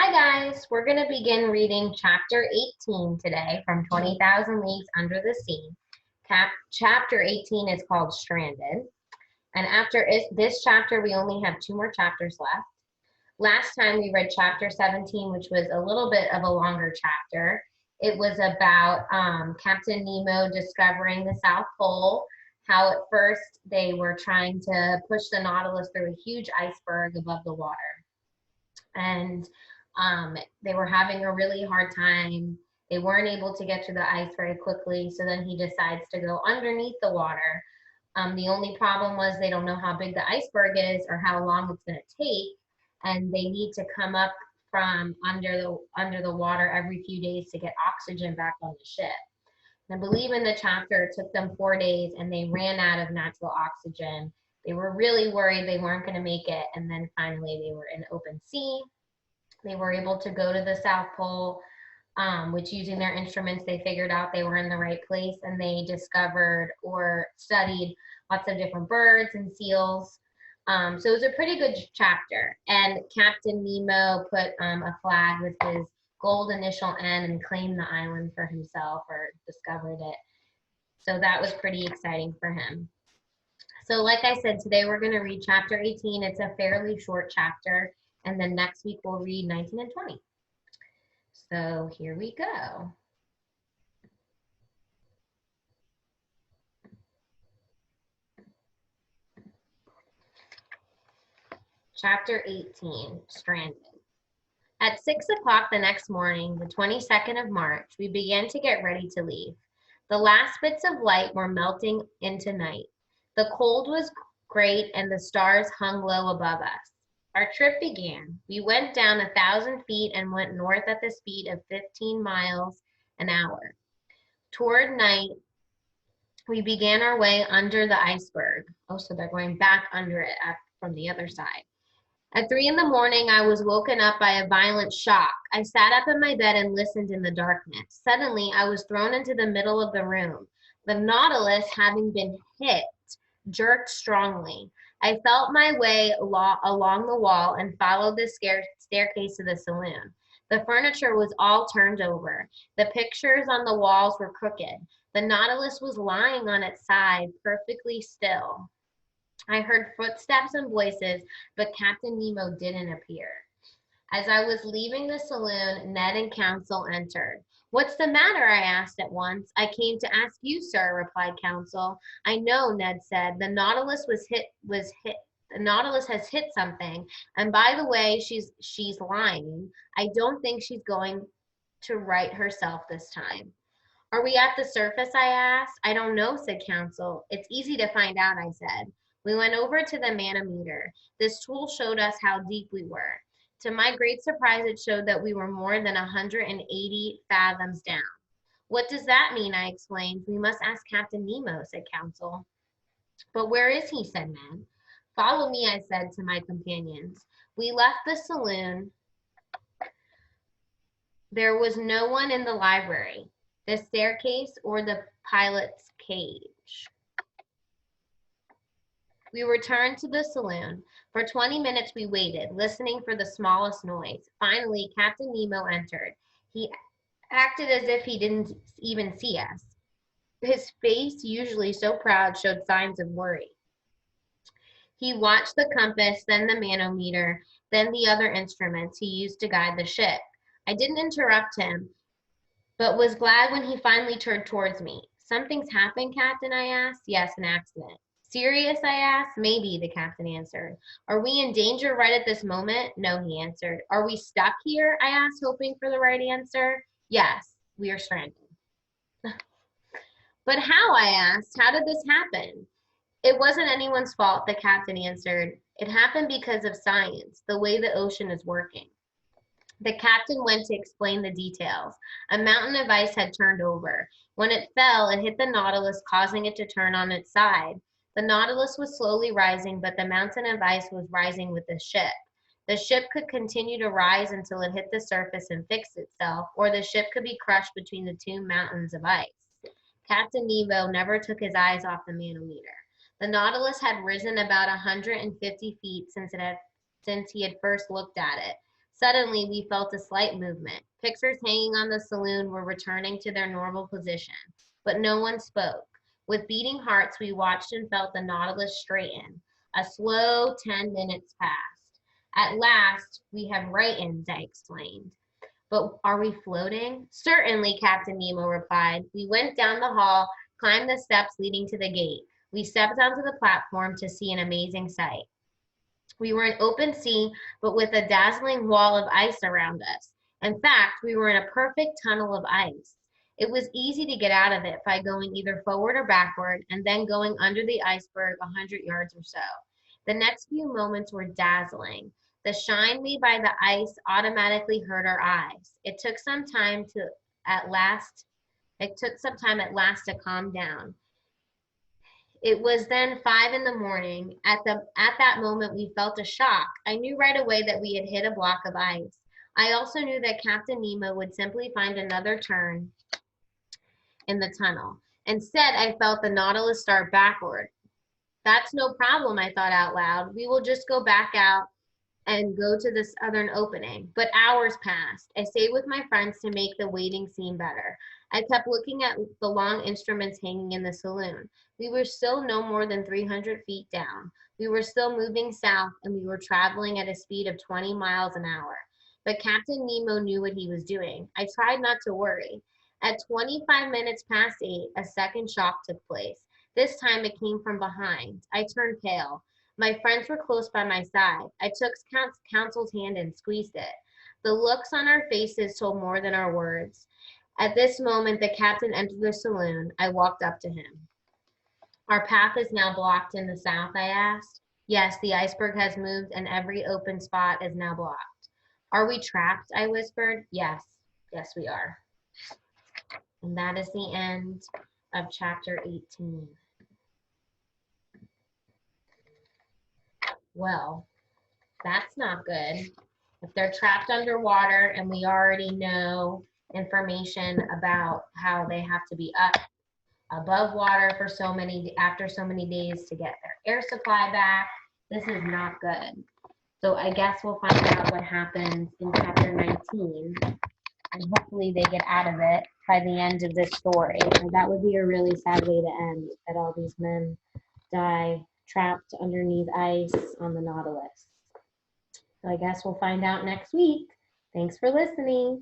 Hi guys, we're going to begin reading chapter 18 today from 20,000 Leagues Under the Sea. Chapter 18 is called Stranded. And after this chapter, we only have 2 more chapters left. Last time we read chapter 17, which was a little bit of a longer chapter. It was about Captain Nemo discovering the South Pole, how at first they were trying to push the Nautilus through a huge iceberg above the water. And they were having a really hard time. They weren't able to get to the ice very quickly, so then he decides to go underneath the water. The only problem was they don't know how big the iceberg is or how long it's going to take, and they need to come up from under the water every few days to get oxygen back on the ship. And I believe in the chapter it took them 4 days, and they ran out of natural oxygen. They were really worried they weren't going to make it, and then finally they were in open sea. They were able to go to the South Pole, which using their instruments, they figured out they were in the right place, and they discovered or studied lots of different birds and seals. So it was a pretty good chapter. And Captain Nemo put a flag with his gold initial N and claimed the island for himself, or discovered it. So that was pretty exciting for him. So like I said, today we're going to read chapter 18. It's a fairly short chapter. And then next week we'll read 19 and 20. So here we go. Chapter 18, Stranded. At 6 o'clock the next morning, the 22nd of March, we began to get ready to leave. The last bits of light were melting into night. The cold was great and the stars hung low above us. Our trip began. We went down 1,000 feet and went north at the speed of 15 miles an hour. Toward night, we began our way under the iceberg. Oh, so they're going back under it from the other side. At 3 in the morning, I was woken up by a violent shock. I sat up in my bed and listened in the darkness. Suddenly, I was thrown into the middle of the room. The Nautilus, having been hit, jerked strongly. I felt my way along the wall and followed the staircase to the saloon. The furniture was all turned over. The pictures on the walls were crooked. The Nautilus was lying on its side, perfectly still. I heard footsteps and voices, but Captain Nemo didn't appear. As I was leaving the saloon, Ned and Council entered. "What's the matter?" I asked at once. "I came to ask you, sir," replied Council. "I know," Ned said. The Nautilus The Nautilus has hit something. And by the way, she's lying. I don't think she's going to right herself this time." "Are we at the surface?" I asked. "I don't know," said Council. "It's easy to find out," I said. We went over to the manometer. This tool showed us how deep we were. To my great surprise, it showed that we were more than 180 fathoms down. "What does that mean?" I explained. "We must ask Captain Nemo," said Council. "But where is he?" said Ned. "Follow me," I said to my companions. We left the saloon. There was no one in the library, the staircase, or the pilot's cage. We returned to the saloon. For 20 minutes we waited, listening for the smallest noise. Finally, Captain Nemo entered. He acted as if he didn't even see us. His face, usually so proud, showed signs of worry. He watched the compass, then the manometer, then the other instruments he used to guide the ship. I didn't interrupt him, but was glad when he finally turned towards me. "Something's happened, Captain?" I asked. "Yes, an accident." "Serious?" I asked. "Maybe," the captain answered. "Are we in danger right at this moment?" "No," he answered. "Are we stuck here?" I asked, hoping for the right answer. "Yes, we are stranded." "But how?" I asked. "How did this happen?" "It wasn't anyone's fault," the captain answered. "It happened because of science, the way the ocean is working." The captain went to explain the details. A mountain of ice had turned over. When it fell, it hit the Nautilus, causing it to turn on its side. The Nautilus was slowly rising, but the mountain of ice was rising with the ship. The ship could continue to rise until it hit the surface and fixed itself, or the ship could be crushed between the 2 mountains of ice. Captain Nemo never took his eyes off the manometer. The Nautilus had risen about 150 feet since he had first looked at it. Suddenly, we felt a slight movement. Pictures hanging on the saloon were returning to their normal position, but no one spoke. With beating hearts, we watched and felt the Nautilus straighten. A slow 10 minutes passed. At last, we have right-ins, I explained. But are we floating? Certainly, Captain Nemo replied. We went down the hall, climbed the steps leading to the gate. We stepped onto the platform to see an amazing sight. We were in open sea, but with a dazzling wall of ice around us. In fact, we were in a perfect tunnel of ice. It was easy to get out of it by going either forward or backward, and then going under the iceberg 100 yards or so. The next few moments were dazzling. The shine made by the ice automatically hurt our eyes. It took some time at last to calm down. It was then 5 in the morning. At that moment, we felt a shock. I knew right away that we had hit a block of ice. I also knew that Captain Nemo would simply find another turn in the tunnel. Instead, I felt the Nautilus start backward. That's no problem, I thought out loud. We will just go back out and go to the southern opening. But hours passed. I stayed with my friends to make the waiting seem better. I kept looking at the long instruments hanging in the saloon. We were still no more than 300 feet down. We were still moving south, and we were traveling at a speed of 20 miles an hour. But Captain Nemo knew what he was doing. I tried not to worry. At 25 minutes past 8, a second shock took place. This time it came from behind. I turned pale. My friends were close by my side. I took Counsel's hand and squeezed it. The looks on our faces told more than our words. At this moment, the captain entered the saloon. I walked up to him. Our path is now blocked in the south, I asked. Yes, the iceberg has moved and every open spot is now blocked. Are we trapped? I whispered. Yes, we are. And that is the end of chapter 18. Well, that's not good. If they're trapped underwater and we already know information about how they have to be up above water for after so many days to get their air supply back, this is not good. So I guess we'll find out what happens in chapter 19, and hopefully they get out of it by the end of this story. And that would be a really sad way to end, that all these men die trapped underneath ice on the Nautilus. So I guess we'll find out next week. Thanks for listening.